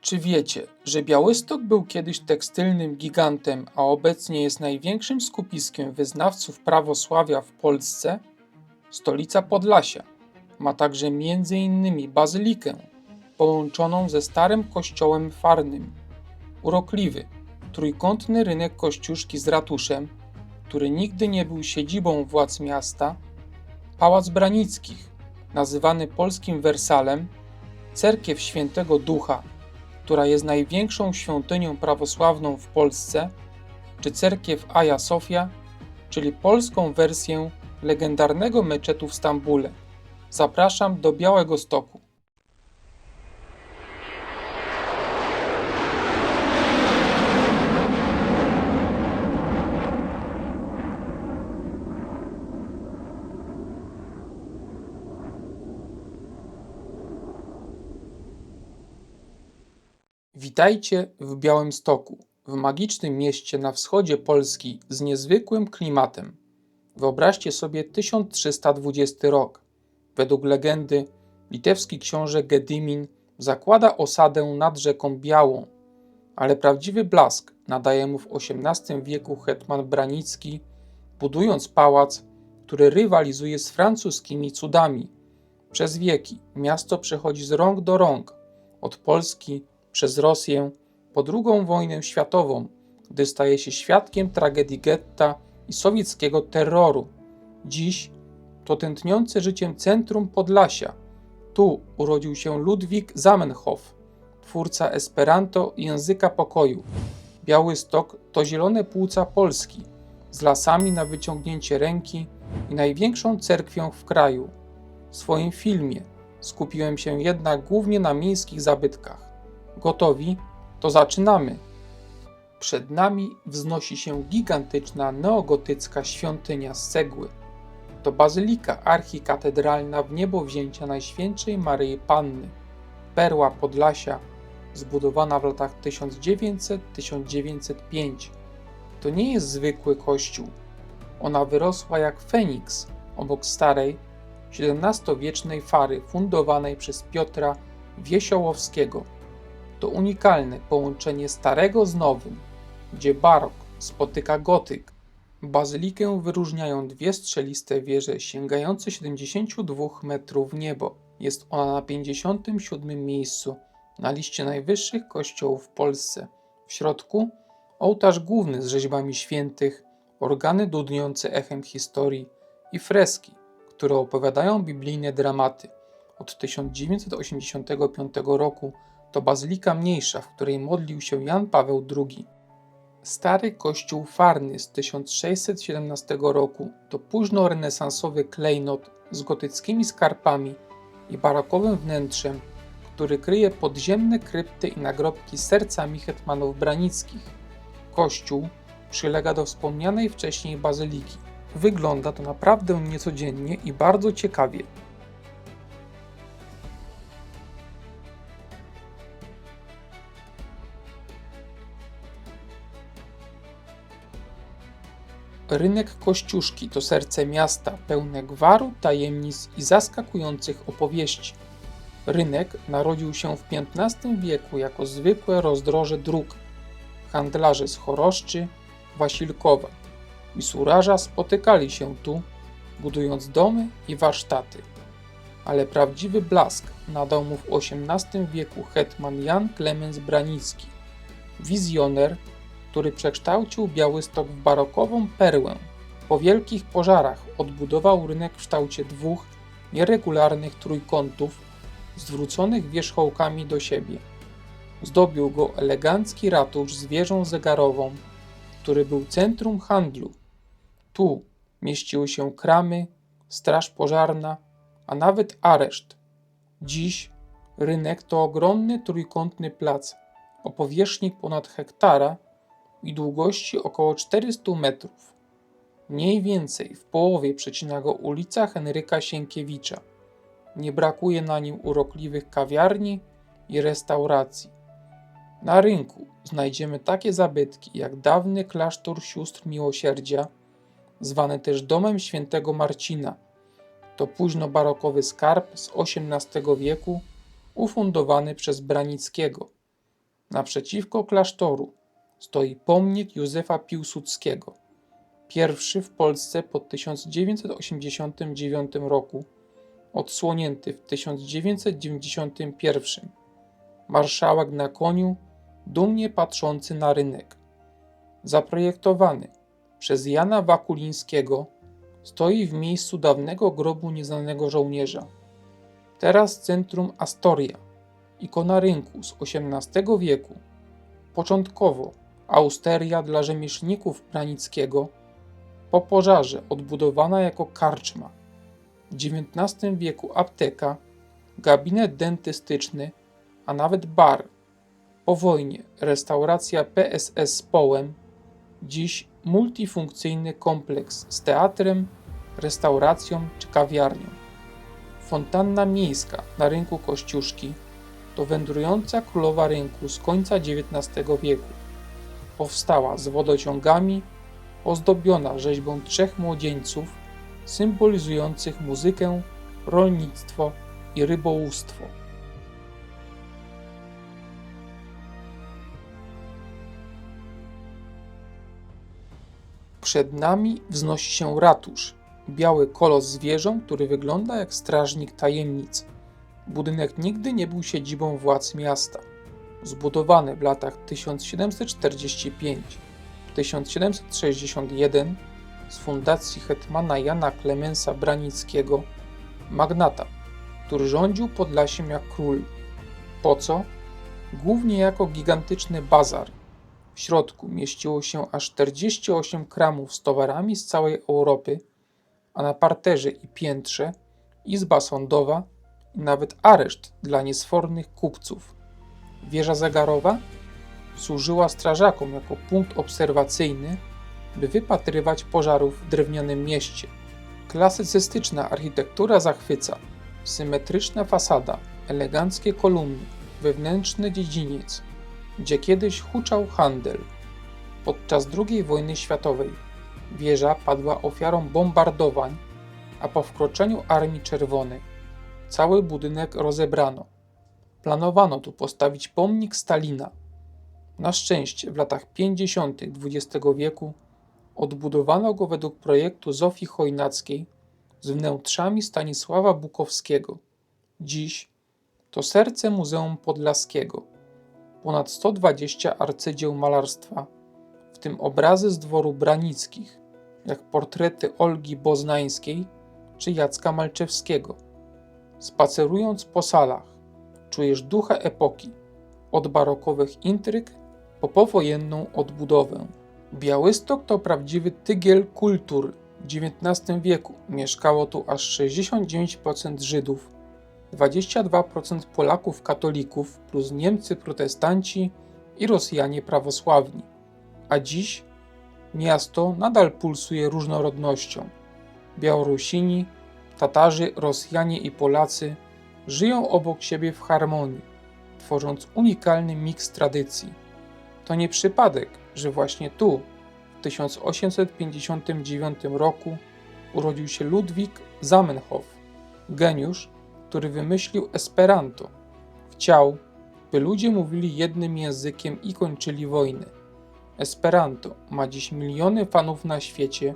Czy wiecie, że Białystok był kiedyś tekstylnym gigantem, a obecnie jest największym skupiskiem wyznawców prawosławia w Polsce? Stolica Podlasia ma także m.in. bazylikę połączoną ze starym kościołem farnym, urokliwy, trójkątny rynek Kościuszki z ratuszem, który nigdy nie był siedzibą władz miasta, Pałac Branickich, nazywany polskim Wersalem, cerkiew Świętego Ducha, która jest największą świątynią prawosławną w Polsce, czy cerkiew Aja Sofia, czyli polską wersję legendarnego meczetu w Stambule. Zapraszam do Białegostoku. Witajcie w Białymstoku, w magicznym mieście na wschodzie Polski z niezwykłym klimatem. Wyobraźcie sobie 1320 rok. Według legendy litewski książę Gedymin zakłada osadę nad rzeką Białą, ale prawdziwy blask nadaje mu w XVIII wieku hetman Branicki, budując pałac, który rywalizuje z francuskimi cudami. Przez wieki miasto przechodzi z rąk do rąk, od Polski przez Rosję po II wojnę światową, gdy staje się świadkiem tragedii getta i sowieckiego terroru. Dziś to tętniące życiem centrum Podlasia. Tu urodził się Ludwik Zamenhof, twórca Esperanto i języka pokoju. Białystok to zielone płuca Polski, z lasami na wyciągnięcie ręki i największą cerkwią w kraju. W swoim filmie skupiłem się jednak głównie na miejskich zabytkach. Gotowi? To zaczynamy! Przed nami wznosi się gigantyczna neogotycka świątynia z cegły. To bazylika archikatedralna w niebowzięcia Najświętszej Maryi Panny, perła Podlasia, zbudowana w latach 1900-1905. To nie jest zwykły kościół. Ona wyrosła jak Feniks obok starej, XVII-wiecznej fary fundowanej przez Piotra Wiesiołowskiego. To unikalne połączenie starego z nowym, gdzie barok spotyka gotyk. Bazylikę wyróżniają dwie strzeliste wieże sięgające 72 metrów w niebo. Jest ona na 57. miejscu na liście najwyższych kościołów w Polsce. W środku ołtarz główny z rzeźbami świętych, organy dudniące echem historii i freski, które opowiadają biblijne dramaty. Od 1985 roku to bazylika mniejsza, w której modlił się Jan Paweł II. Stary kościół farny z 1617 roku to późnorenesansowy klejnot z gotyckimi skarpami i barokowym wnętrzem, który kryje podziemne krypty i nagrobki z sercami hetmanów branickich. Kościół przylega do wspomnianej wcześniej bazyliki. Wygląda to naprawdę niecodziennie i bardzo ciekawie. Rynek Kościuszki to serce miasta, pełne gwaru, tajemnic i zaskakujących opowieści. Rynek narodził się w XV wieku jako zwykłe rozdroże dróg. Handlarze z Choroszczy, Wasilkowa i Suraża spotykali się tu, budując domy i warsztaty. Ale prawdziwy blask nadał mu w XVIII wieku hetman Jan Klemens Branicki, wizjoner, który przekształcił Białystok w barokową perłę. Po wielkich pożarach odbudował rynek w kształcie dwóch nieregularnych trójkątów zwróconych wierzchołkami do siebie. Zdobił go elegancki ratusz z wieżą zegarową, który był centrum handlu. Tu mieściły się kramy, straż pożarna, a nawet areszt. Dziś rynek to ogromny trójkątny plac o powierzchni ponad hektara i długości około 400 metrów. Mniej więcej w połowie przecina go ulica Henryka Sienkiewicza. Nie brakuje na nim urokliwych kawiarni i restauracji. Na rynku znajdziemy takie zabytki jak dawny klasztor sióstr miłosierdzia, zwany też domem świętego Marcina. To późnobarokowy skarb z XVIII wieku ufundowany przez Branickiego. Naprzeciwko klasztoru stoi pomnik Józefa Piłsudskiego, pierwszy w Polsce po 1989 roku, odsłonięty w 1991. Marszałek na koniu, dumnie patrzący na rynek. Zaprojektowany przez Jana Wakulińskiego, stoi w miejscu dawnego grobu nieznanego żołnierza. Teraz centrum Astoria, ikona rynku z XVIII wieku. Początkowo austeria dla rzemieślników Branickiego, po pożarze odbudowana jako karczma. W XIX wieku apteka, gabinet dentystyczny, a nawet bar. Po wojnie restauracja PSS Połem, dziś multifunkcyjny kompleks z teatrem, restauracją czy kawiarnią. Fontanna miejska na rynku Kościuszki to wędrująca królowa rynku z końca XIX wieku. Powstała z wodociągami, ozdobiona rzeźbą trzech młodzieńców symbolizujących muzykę, rolnictwo i rybołówstwo. Przed nami wznosi się ratusz, biały kolos z wieżą, który wygląda jak strażnik tajemnic. Budynek nigdy nie był siedzibą władz miasta. Zbudowany w latach 1745-1761 z fundacji hetmana Jana Klemensa Branickiego, magnata, który rządził Podlasiem jak król. Po co? Głównie jako gigantyczny bazar. W środku mieściło się aż 48 kramów z towarami z całej Europy, a na parterze i piętrze izba sądowa i nawet areszt dla niesfornych kupców. Wieża zegarowa służyła strażakom jako punkt obserwacyjny, by wypatrywać pożarów w drewnianym mieście. Klasycystyczna architektura zachwyca. Symetryczna fasada, eleganckie kolumny, wewnętrzny dziedziniec, gdzie kiedyś huczał handel. Podczas II wojny światowej wieża padła ofiarą bombardowań, a po wkroczeniu Armii Czerwonej cały budynek rozebrano. Planowano tu postawić pomnik Stalina. Na szczęście w latach 50. XX wieku odbudowano go według projektu Zofii Chojnackiej z wnętrzami Stanisława Bukowskiego. Dziś to serce Muzeum Podlaskiego. Ponad 120 arcydzieł malarstwa, w tym obrazy z dworu Branickich, jak portrety Olgi Boznańskiej czy Jacka Malczewskiego. Spacerując po salach, czujesz ducha epoki, od barokowych intryg po powojenną odbudowę. Białystok to prawdziwy tygiel kultur. W XIX wieku mieszkało tu aż 69% Żydów, 22% Polaków katolików plus Niemcy protestanci i Rosjanie prawosławni. A dziś miasto nadal pulsuje różnorodnością. Białorusini, Tatarzy, Rosjanie i Polacy żyją obok siebie w harmonii, tworząc unikalny miks tradycji. To nie przypadek, że właśnie tu, w 1859 roku, urodził się Ludwik Zamenhof, geniusz, który wymyślił Esperanto. Chciał, by ludzie mówili jednym językiem i kończyli wojny. Esperanto ma dziś miliony fanów na świecie,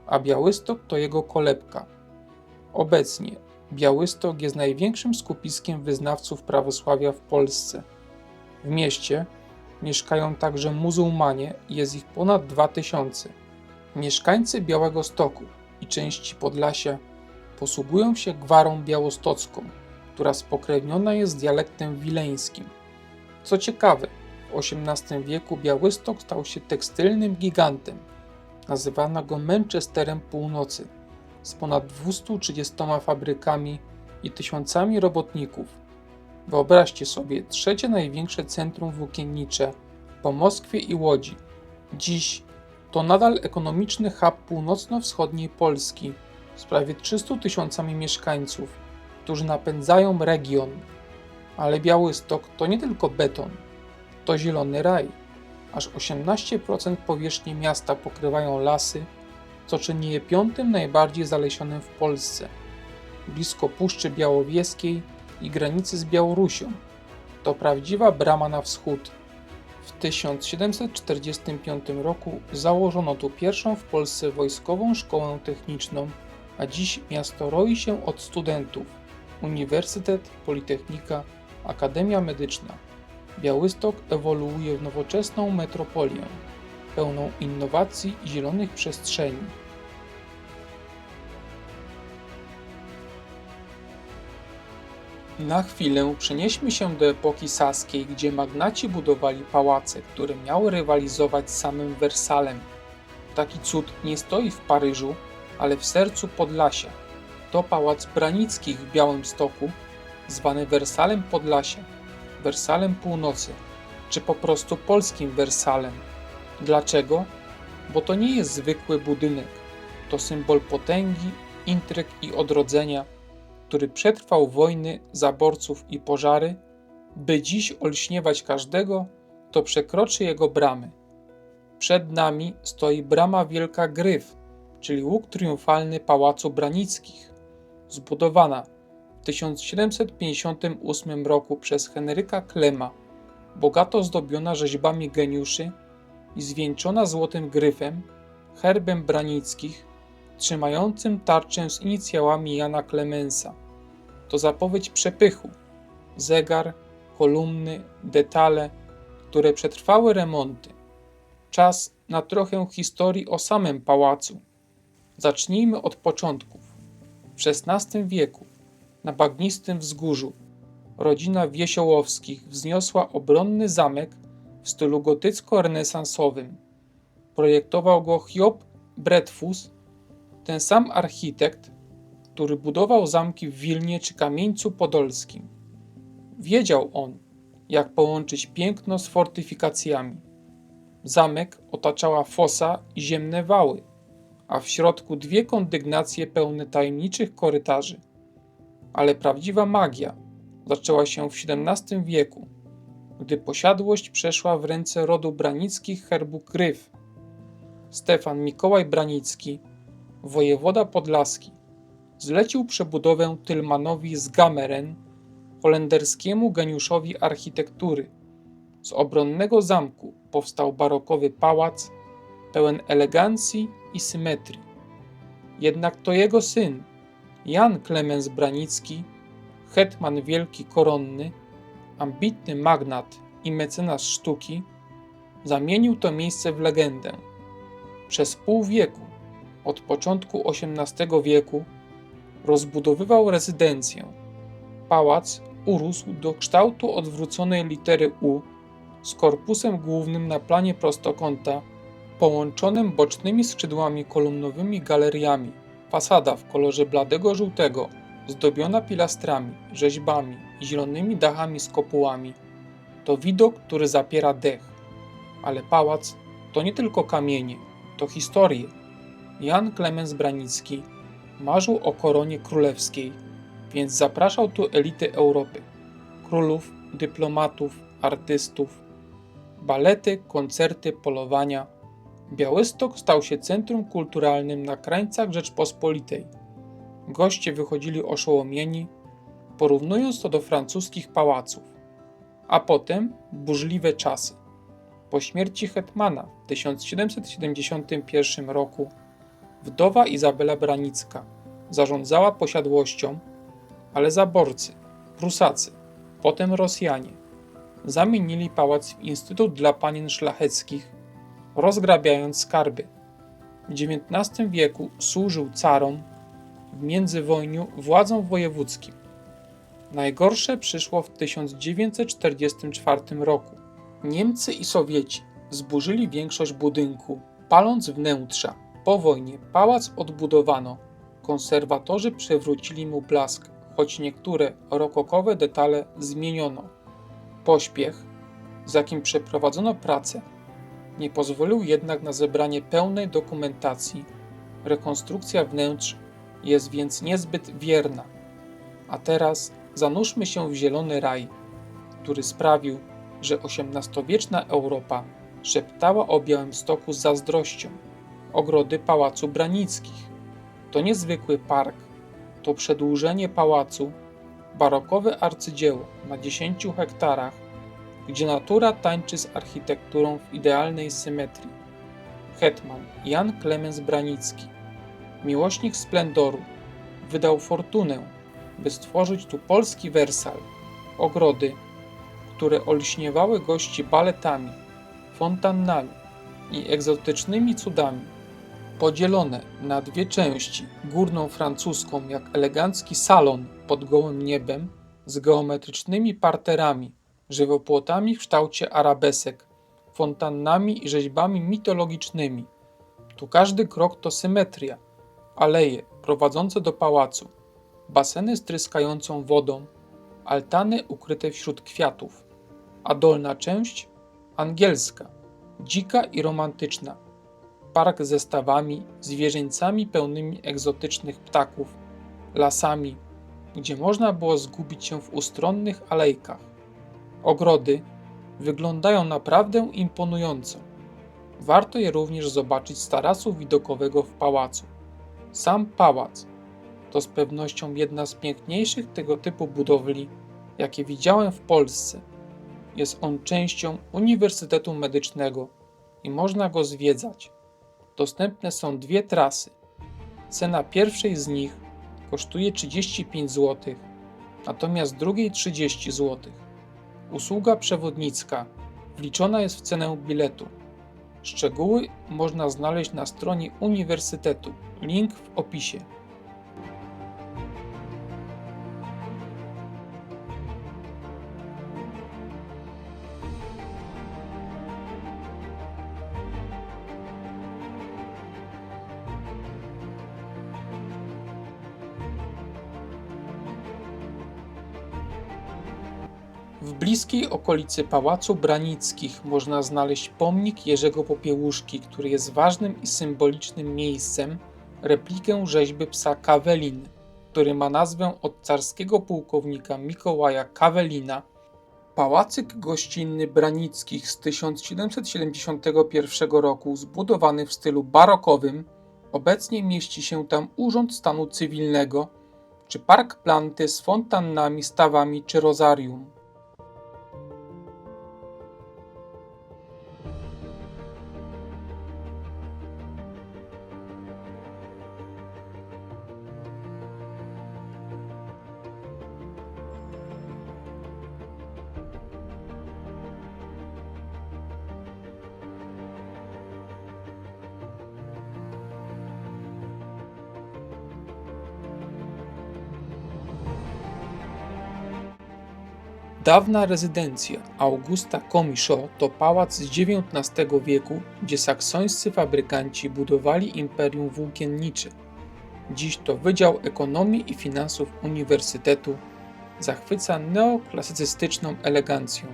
a Białystok to jego kolebka. Obecnie Białystok jest największym skupiskiem wyznawców prawosławia w Polsce. W mieście mieszkają także muzułmanie, jest ich ponad 2000. Mieszkańcy Białegostoku i części Podlasia posługują się gwarą białostocką, która spokrewniona jest z dialektem wileńskim. Co ciekawe, w XVIII wieku Białystok stał się tekstylnym gigantem. Nazywano go Manchesterem Północy, z ponad 230 fabrykami i tysiącami robotników. Wyobraźcie sobie trzecie największe centrum włókiennicze po Moskwie i Łodzi. Dziś to nadal ekonomiczny hub północno-wschodniej Polski z prawie 300 tysiącami mieszkańców, którzy napędzają region. Ale Białystok to nie tylko beton, to zielony raj. Aż 18% powierzchni miasta pokrywają lasy, co czyni je piątym najbardziej zalesionym w Polsce. Blisko Puszczy Białowieskiej i granicy z Białorusią. To prawdziwa brama na wschód, W 1745 roku założono tu pierwszą w Polsce wojskową szkołę techniczną, a dziś miasto roi się od studentów. Uniwersytet, Politechnika, Akademia Medyczna. Białystok ewoluuje w nowoczesną metropolię, pełną innowacji i zielonych przestrzeni. Na chwilę przenieśmy się do epoki saskiej, gdzie magnaci budowali pałace, które miały rywalizować z samym Wersalem. Taki cud nie stoi w Paryżu, ale w sercu Podlasia. To pałac Branickich w Białymstoku, zwany Wersalem Podlasia, Wersalem Północy, czy po prostu polskim Wersalem. Dlaczego? Bo to nie jest zwykły budynek. To symbol potęgi, intryg i odrodzenia, który przetrwał wojny, zaborców i pożary, by dziś olśniewać każdego, kto przekroczy jego bramy. Przed nami stoi brama Wielka Gryf, czyli łuk triumfalny Pałacu Branickich, zbudowana w 1758 roku przez Henryka Klema, bogato zdobiona rzeźbami geniuszy i zwieńczona złotym gryfem, herbem Branickich, trzymającym tarczę z inicjałami Jana Klemensa. To zapowiedź przepychu. Zegar, kolumny, detale, które przetrwały remonty. Czas na trochę historii o samym pałacu. Zacznijmy od początków. W XVI wieku, na bagnistym wzgórzu, rodzina Wiesiołowskich wzniosła obronny zamek w stylu gotycko-renesansowym. Projektował go Hiob Bredfus, ten sam architekt, który budował zamki w Wilnie czy Kamieńcu Podolskim. Wiedział on, jak połączyć piękno z fortyfikacjami. Zamek otaczała fosa i ziemne wały, a w środku dwie kondygnacje pełne tajemniczych korytarzy. Ale prawdziwa magia zaczęła się w XVII wieku, gdy posiadłość przeszła w ręce rodu Branickich herbu Gryf. Stefan Mikołaj Branicki, wojewoda podlaski, zlecił przebudowę Tylmanowi z Gameren, holenderskiemu geniuszowi architektury. Z obronnego zamku powstał barokowy pałac, pełen elegancji i symetrii. Jednak to jego syn, Jan Klemens Branicki, hetman wielki koronny, ambitny magnat i mecenas sztuki, zamienił to miejsce w legendę. Przez pół wieku, od początku XVIII wieku, rozbudowywał rezydencję. Pałac urósł do kształtu odwróconej litery U z korpusem głównym na planie prostokąta, połączonym bocznymi skrzydłami kolumnowymi galeriami. Fasada w kolorze bladego żółtego, zdobiona pilastrami, rzeźbami i zielonymi dachami z kopułami. To widok, który zapiera dech. Ale pałac to nie tylko kamienie, to historie. Jan Klemens Branicki marzył o koronie królewskiej, więc zapraszał tu elity Europy. Królów, dyplomatów, artystów. Balety, koncerty, polowania. Białystok stał się centrum kulturalnym na krańcach Rzeczpospolitej. Goście wychodzili oszołomieni, porównując to do francuskich pałaców. A potem burzliwe czasy. Po śmierci hetmana w 1771 roku wdowa Izabela Branicka zarządzała posiadłością, ale zaborcy, Prusacy, potem Rosjanie, zamienili pałac w Instytut dla Panien Szlacheckich, rozgrabiając skarby. W XIX wieku służył carom, w międzywojniu władzom wojewódzkim. Najgorsze przyszło w 1944 roku. Niemcy i Sowieci zburzyli większość budynku, paląc wnętrza. Po wojnie pałac odbudowano. Konserwatorzy przywrócili mu blask, choć niektóre rokokowe detale zmieniono. Pośpiech, z jakim przeprowadzono pracę, nie pozwolił jednak na zebranie pełnej dokumentacji. Rekonstrukcja wnętrz jest więc niezbyt wierna. A teraz zanurzmy się w zielony raj, który sprawił, że XVIII-wieczna Europa szeptała o Białymstoku z zazdrością. Ogrody Pałacu Branickich to niezwykły park, to przedłużenie pałacu, barokowe arcydzieło na 10 hektarach, gdzie natura tańczy z architekturą w idealnej symetrii. Hetman Jan Klemens Branicki, miłośnik splendoru, wydał fortunę, by stworzyć tu polski Wersal, ogrody, które olśniewały gości baletami, fontannami i egzotycznymi cudami, podzielone na dwie części, górną francuską jak elegancki salon pod gołym niebem z geometrycznymi parterami, żywopłotami w kształcie arabesek, fontannami i rzeźbami mitologicznymi. Tu każdy krok to symetria, aleje prowadzące do pałacu, baseny z tryskającą wodą, altany ukryte wśród kwiatów, a dolna część angielska, dzika i romantyczna. Park ze stawami, zwierzęcami pełnymi egzotycznych ptaków, lasami, gdzie można było zgubić się w ustronnych alejkach. Ogrody wyglądają naprawdę imponująco. Warto je również zobaczyć z tarasu widokowego w pałacu. Sam pałac to z pewnością jedna z piękniejszych tego typu budowli, jakie widziałem w Polsce. Jest on częścią Uniwersytetu Medycznego i można go zwiedzać. Dostępne są dwie trasy. Cena pierwszej z nich kosztuje 35 zł, natomiast drugiej 30 zł. Usługa przewodnicka wliczona jest w cenę biletu. Szczegóły można znaleźć na stronie Uniwersytetu. Link w opisie. W bliskiej okolicy Pałacu Branickich można znaleźć pomnik Jerzego Popiełuszki, który jest ważnym i symbolicznym miejscem, replikę rzeźby psa Kawelin, który ma nazwę od carskiego pułkownika Mikołaja Kawelina. Pałacyk gościnny Branickich z 1771 roku, zbudowany w stylu barokowym, obecnie mieści się tam Urząd Stanu Cywilnego, czy Park Planty z fontannami, stawami czy rozarium. Dawna rezydencja Augusta Commichaux to pałac z XIX wieku, gdzie saksońscy fabrykanci budowali imperium włókiennicze. Dziś to Wydział Ekonomii i Finansów Uniwersytetu, zachwyca neoklasycystyczną elegancją.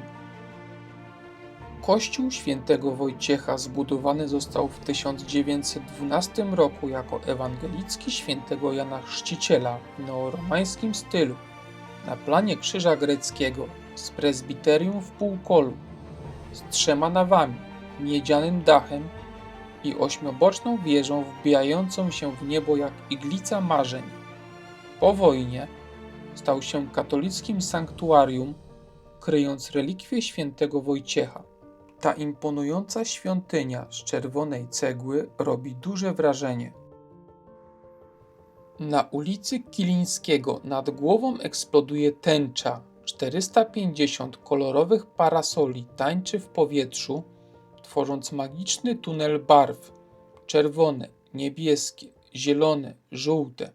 Kościół Świętego Wojciecha zbudowany został w 1912 roku jako ewangelicki Świętego Jana Chrzciciela w neoromańskim stylu, na planie krzyża greckiego, z prezbiterium w półkolu, z 3 nawami, miedzianym dachem i 8-boczną wieżą wbijającą się w niebo jak iglica marzeń. Po wojnie stał się katolickim sanktuarium, kryjąc relikwie świętego Wojciecha. Ta imponująca świątynia z czerwonej cegły robi duże wrażenie. Na ulicy Kilińskiego nad głową eksploduje tęcza. 450 kolorowych parasoli tańczy w powietrzu, tworząc magiczny tunel barw. Czerwone, niebieskie, zielone, żółte.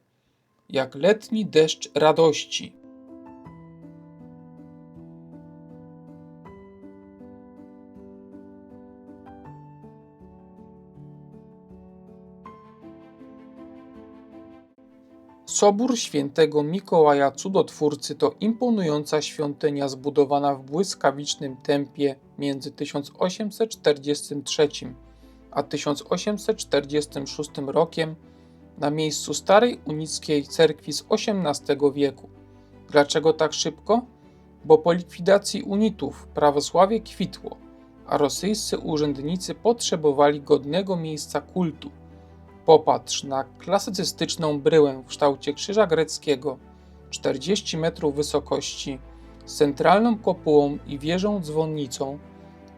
Jak letni deszcz radości. Sobór Świętego Mikołaja Cudotwórcy to imponująca świątynia zbudowana w błyskawicznym tempie między 1843 a 1846 rokiem na miejscu starej unickiej cerkwi z XVIII wieku. Dlaczego tak szybko? Bo po likwidacji unitów prawosławie kwitło, a rosyjscy urzędnicy potrzebowali godnego miejsca kultu. Popatrz na klasycystyczną bryłę w kształcie krzyża greckiego, 40 metrów wysokości, z centralną kopułą i wieżą dzwonnicą,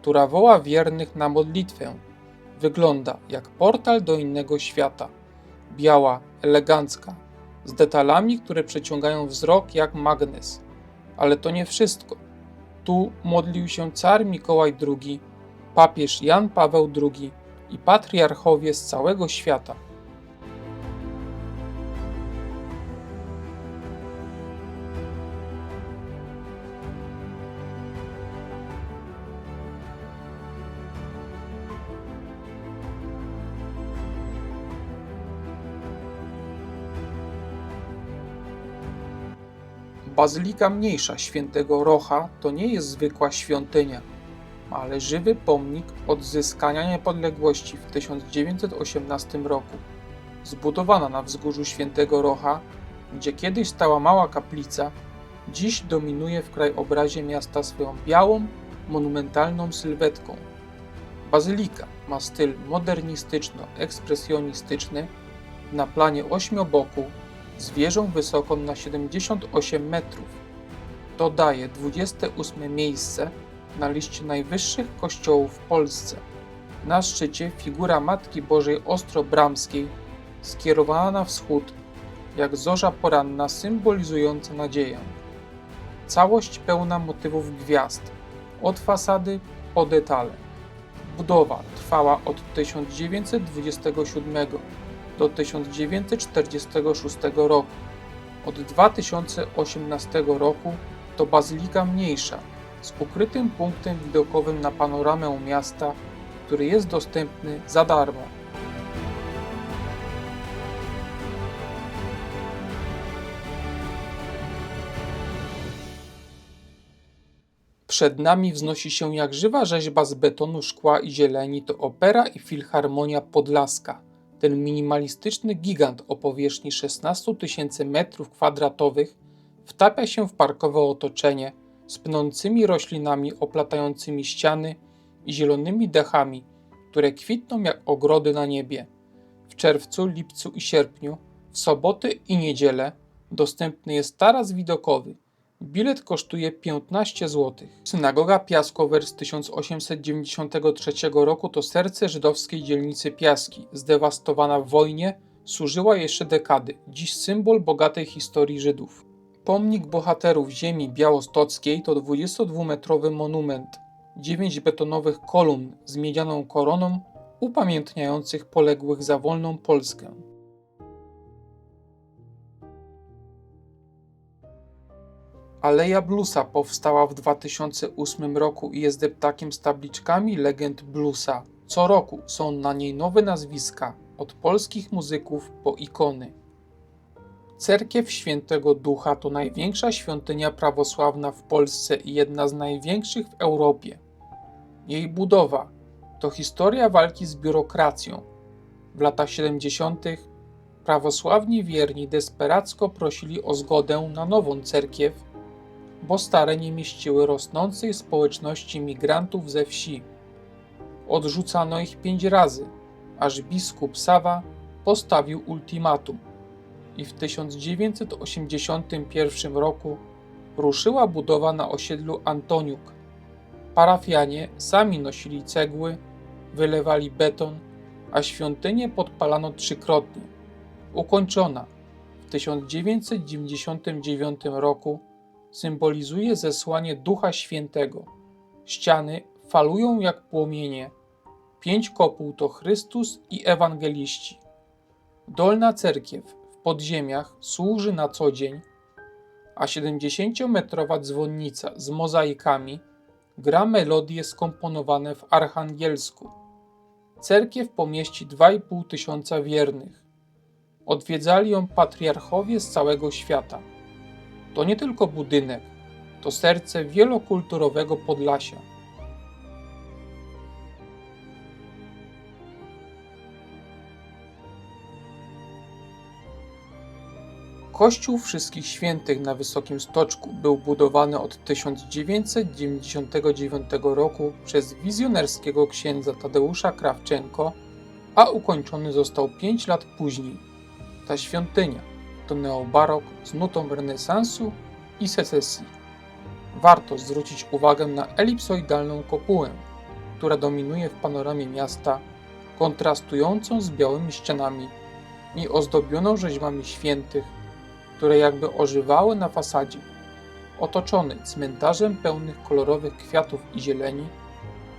która woła wiernych na modlitwę. Wygląda jak portal do innego świata. Biała, elegancka, z detalami, które przyciągają wzrok jak magnes. Ale to nie wszystko. Tu modlił się car Mikołaj II, papież Jan Paweł II i patriarchowie z całego świata. Bazylika Mniejsza Świętego Rocha to nie jest zwykła świątynia, ale żywy pomnik odzyskania niepodległości w 1918 roku. Zbudowana na wzgórzu Świętego Rocha, gdzie kiedyś stała mała kaplica, dziś dominuje w krajobrazie miasta swoją białą, monumentalną sylwetką. Bazylika ma styl modernistyczno-ekspresjonistyczny na planie ośmioboku z wieżą wysoką na 78 metrów. To daje 28 miejsce na liście najwyższych kościołów w Polsce. Na szczycie figura Matki Bożej Ostrobramskiej skierowana na wschód, jak zorza poranna symbolizująca nadzieję. Całość pełna motywów gwiazd, od fasady po detale. Budowa trwała od 1927 do 1946 roku. Od 2018 roku to bazylika mniejsza, z ukrytym punktem widokowym na panoramę miasta, który jest dostępny za darmo. Przed nami wznosi się jak żywa rzeźba z betonu, szkła i zieleni to Opera i Filharmonia Podlaska. Ten minimalistyczny gigant o powierzchni 16 000 m2 wtapia się w parkowe otoczenie z pnącymi roślinami oplatającymi ściany i zielonymi dachami, które kwitną jak ogrody na niebie. W czerwcu, lipcu i sierpniu, w soboty i niedzielę dostępny jest taras widokowy. Bilet kosztuje 15 zł. Synagoga Piaskower z 1893 roku to serce żydowskiej dzielnicy Piaski. Zdewastowana w wojnie, służyła jeszcze dekady. Dziś symbol bogatej historii Żydów. Pomnik bohaterów ziemi białostockiej to 22-metrowy monument. 9 betonowych kolumn z miedzianą koroną upamiętniających poległych za wolną Polskę. Aleja Bluesa powstała w 2008 roku i jest deptakiem z tabliczkami legend bluesa. Co roku są na niej nowe nazwiska, od polskich muzyków po ikony. Cerkiew Świętego Ducha to największa świątynia prawosławna w Polsce i jedna z największych w Europie. Jej budowa to historia walki z biurokracją. W latach 70. prawosławni wierni desperacko prosili o zgodę na nową cerkiew, bo stare nie mieściły rosnącej społeczności migrantów ze wsi. Odrzucano ich 5 razy, aż biskup Sawa postawił ultimatum i w 1981 roku ruszyła budowa na osiedlu Antoniuk. Parafianie sami nosili cegły, wylewali beton, a świątynię podpalano 3-krotnie. Ukończona w 1999 roku symbolizuje zesłanie Ducha Świętego. Ściany falują jak płomienie. 5 kopuł to Chrystus i ewangeliści. Dolna cerkiew w podziemiach służy na co dzień, a 70-metrowa dzwonnica z mozaikami gra melodie skomponowane w Archangelsku. Cerkiew pomieści 2,5 tysiąca wiernych. Odwiedzali ją patriarchowie z całego świata. To nie tylko budynek, to serce wielokulturowego Podlasia. Kościół Wszystkich Świętych na Wysokim Stoczku był budowany od 1999 roku przez wizjonerskiego księdza Tadeusza Krawczenko, a ukończony został 5 lat później. Ta świątynia to neobarok z nutą renesansu i secesji. Warto zwrócić uwagę na elipsoidalną kopułę, która dominuje w panoramie miasta, kontrastującą z białymi ścianami i ozdobioną rzeźbami świętych, które jakby ożywały na fasadzie. Otoczony cmentarzem pełnych kolorowych kwiatów i zieleni,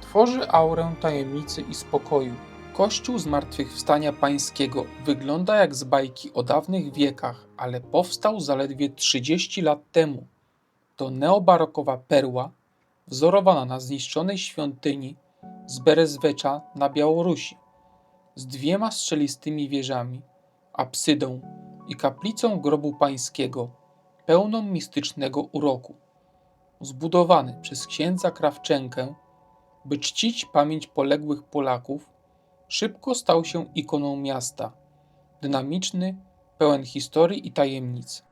tworzy aurę tajemnicy i spokoju. Kościół Zmartwychwstania Pańskiego wygląda jak z bajki o dawnych wiekach, ale powstał zaledwie 30 lat temu. To neobarokowa perła, wzorowana na zniszczonej świątyni z Berezwecza na Białorusi, z 2 strzelistymi wieżami, apsydą i kaplicą grobu pańskiego, pełną mistycznego uroku. Zbudowany przez księdza Krawczenkę, by czcić pamięć poległych Polaków, szybko stał się ikoną miasta, dynamiczny, pełen historii i tajemnic.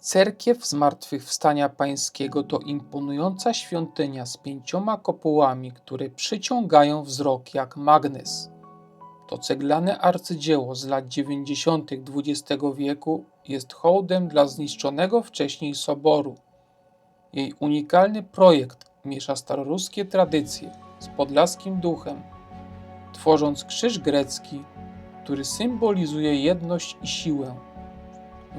Cerkiew Zmartwychwstania Pańskiego to imponująca świątynia z 5 kopułami, które przyciągają wzrok jak magnes. To ceglane arcydzieło z lat 90. XX wieku jest hołdem dla zniszczonego wcześniej soboru. Jej unikalny projekt miesza staroruskie tradycje z podlaskim duchem, tworząc krzyż grecki, który symbolizuje jedność i siłę.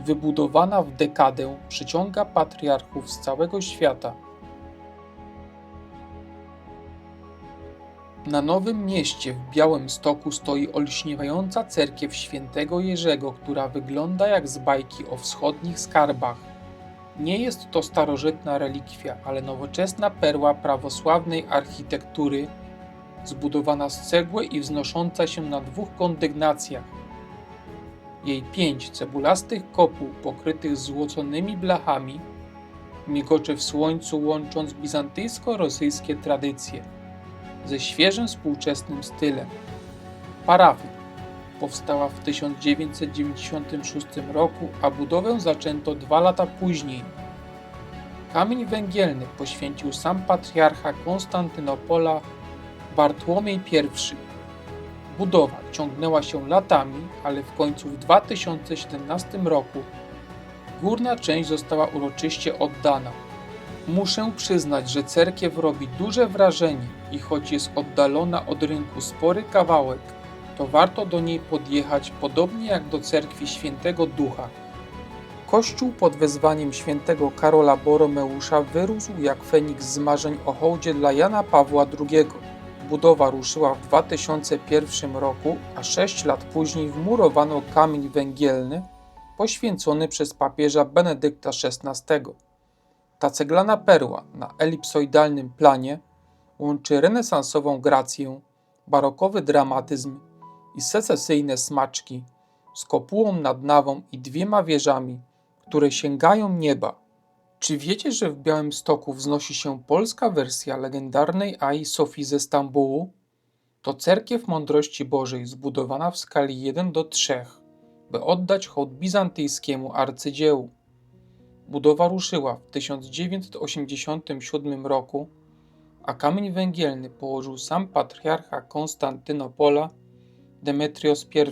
Wybudowana w dekadę, przyciąga patriarchów z całego świata. Na Nowym Mieście w Białymstoku stoi olśniewająca cerkiew świętego Jerzego, która wygląda jak z bajki o wschodnich skarbach. Nie jest to starożytna relikwia, ale nowoczesna perła prawosławnej architektury, zbudowana z cegły i wznosząca się na 2 kondygnacjach. Jej 5 cebulastych kopuł pokrytych złoconymi blachami migocze w słońcu, łącząc bizantyjsko-rosyjskie tradycje ze świeżym współczesnym stylem. Parafia powstała w 1996 roku, a budowę zaczęto 2 lata później. Kamień węgielny poświęcił sam patriarcha Konstantynopola Bartłomiej I. Budowa ciągnęła się latami, ale w końcu w 2017 roku górna część została uroczyście oddana. Muszę przyznać, że cerkiew robi duże wrażenie i choć jest oddalona od rynku spory kawałek, to warto do niej podjechać podobnie jak do cerkwi Świętego Ducha. Kościół pod wezwaniem świętego Karola Boromeusza wyrósł jak feniks z marzeń o hołdzie dla Jana Pawła II. Budowa ruszyła w 2001 roku, a 6 lat później wmurowano kamień węgielny poświęcony przez papieża Benedykta XVI. Ta ceglana perła na elipsoidalnym planie łączy renesansową grację, barokowy dramatyzm i secesyjne smaczki z kopułą nad Nawą i 2 wieżami, które sięgają nieba. Czy wiecie, że w Białymstoku wznosi się polska wersja legendarnej Ai Sofii ze Stambułu? To cerkiew mądrości Bożej zbudowana w skali 1:3, by oddać hołd bizantyjskiemu arcydziełu. Budowa ruszyła w 1987 roku, a kamień węgielny położył sam patriarcha Konstantynopola Demetrios I.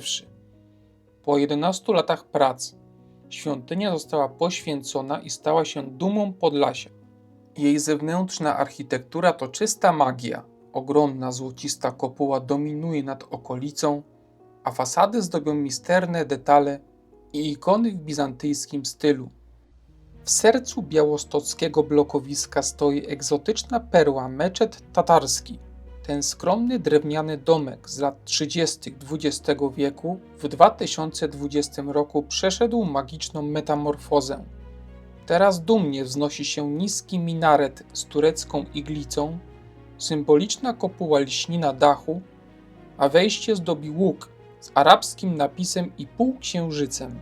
Po 11 latach prac świątynia została poświęcona i stała się dumą Podlasia. Jej zewnętrzna architektura to czysta magia. Ogromna złocista kopuła dominuje nad okolicą, a fasady zdobią misterne detale i ikony w bizantyjskim stylu. W sercu białostockiego blokowiska stoi egzotyczna perła meczet tatarski. Ten skromny drewniany domek z lat 30. XX wieku w 2020 roku przeszedł magiczną metamorfozę. Teraz dumnie wznosi się niski minaret z turecką iglicą, symboliczna kopuła lśni na dachu, a wejście zdobi łuk z arabskim napisem i półksiężycem.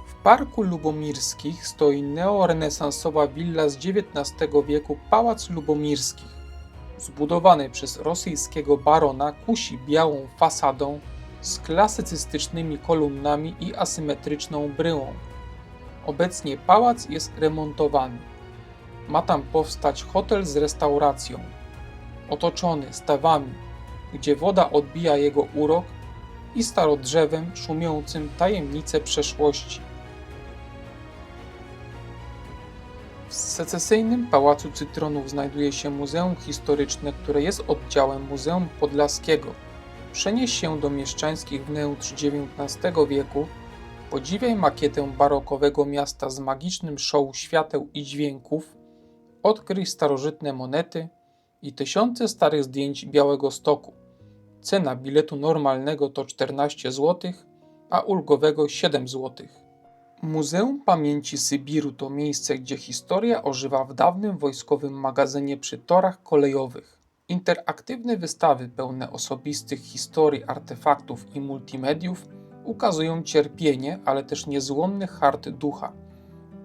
W Parku Lubomirskich stoi neorenesansowa willa z XIX wieku Pałac Lubomirskich. Zbudowany przez rosyjskiego barona, kusi białą fasadą z klasycystycznymi kolumnami i asymetryczną bryłą. Obecnie pałac jest remontowany. Ma tam powstać hotel z restauracją, otoczony stawami, gdzie woda odbija jego urok i starodrzewem szumiącym tajemnice przeszłości. W secesyjnym Pałacu Cytronów znajduje się Muzeum Historyczne, które jest oddziałem Muzeum Podlaskiego. Przenieś się do mieszczańskich wnętrz XIX wieku, podziwiaj makietę barokowego miasta z magicznym show świateł i dźwięków, odkryj starożytne monety i tysiące starych zdjęć Białegostoku. Cena biletu normalnego to 14 zł, a ulgowego 7 zł. Muzeum Pamięci Sybiru to miejsce, gdzie historia ożywa w dawnym wojskowym magazynie przy torach kolejowych. Interaktywne wystawy pełne osobistych historii, artefaktów i multimediów ukazują cierpienie, ale też niezłomny hart ducha.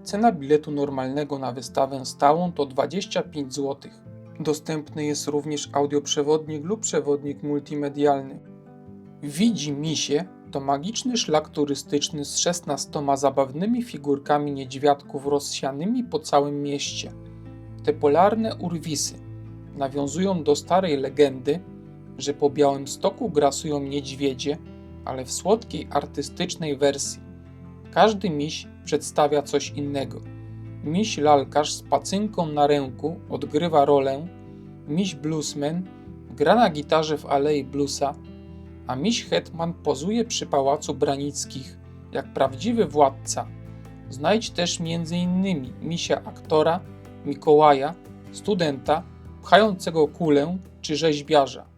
Cena biletu normalnego na wystawę stałą to 25 zł. Dostępny jest również audioprzewodnik lub przewodnik multimedialny. Widzi Misie to magiczny szlak turystyczny z 16 zabawnymi figurkami niedźwiadków rozsianymi po całym mieście. Te polarne urwisy nawiązują do starej legendy, że po Białymstoku grasują niedźwiedzie, ale w słodkiej, artystycznej wersji. Każdy miś przedstawia coś innego. Miś lalkarz z pacynką na ręku odgrywa rolę, miś bluesman gra na gitarze w Alei Bluesa, a miś hetman pozuje przy Pałacu Branickich jak prawdziwy władca. Znajdź też m.in. misia aktora, Mikołaja, studenta, pchającego kulę czy rzeźbiarza.